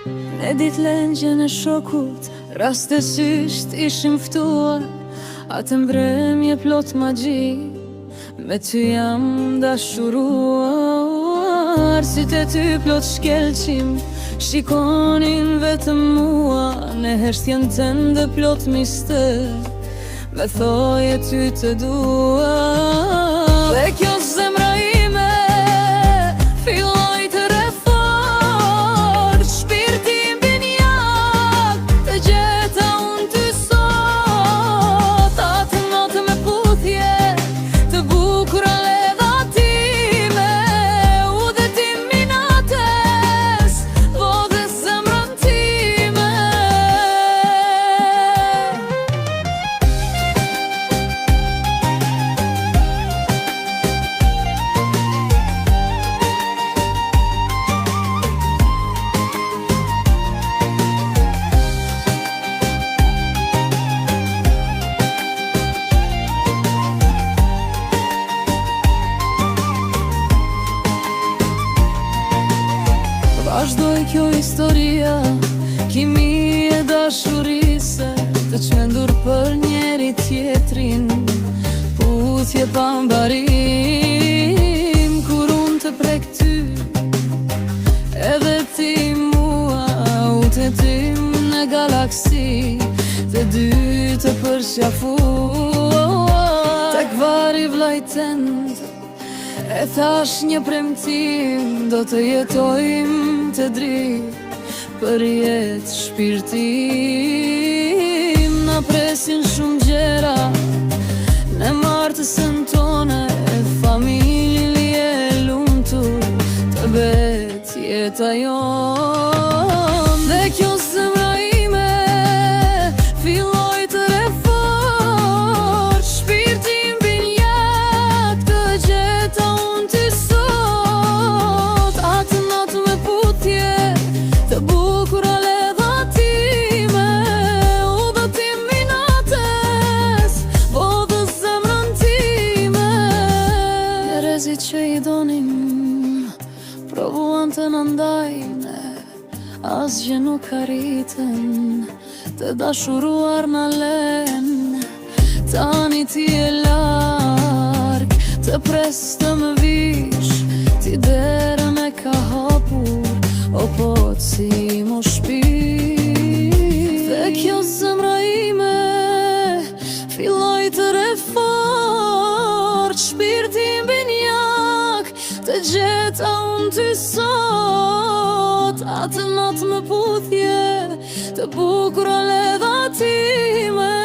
Në ditë lëngjën e shokut, rastësisht ishim ftuar. Atë mbrëmje plot magji, me ty jam dashuruar. Sytë e ty plot shkelqim, shikonin vetëm mua. Në heshtjen tënde plot mister, me thoje ty të dua. Dhe kjo zemra ime filloj të refort. Shpirti mbi njak të gjeta unë ty sot. Atë natë me puthje të bukura ledha time. Udhëtim minates vodhe zemrën time. Vazhdoj kjo historia, kimi e dashurise, të qmendur për njeri tjetrin, puthje pa mbarim. Kur unë të prek ty, edhe ti mua, u të tim në galaksi, të dy të përqafu. Tek vari vlajtend, e thash një premtim, do të jetojmë të dritë për jetë shpirtim. Na presin shumë gjera në martësën tone, familje lumtur të bet jeta jon. Dhe kjo zemra ime filloj të refort. Shpirti mbi njak të gjeta unë ty sot. Atë natë me puthje të bukura ledha time. Udhëtim minates vodhe zemrën time. Njerëzit që i donim provuan të në ndajne, asgjë nuk arritën, të dashuruar në len. Tani ti e larg, të pres të më vish, ti derën e ka hapur, o po si mu shpir. Dhe kjo zemra ime filloj të refort. Shpirti mbi njak të gjeta unë ty sot. Atë natë më puthje të bukura ledha time.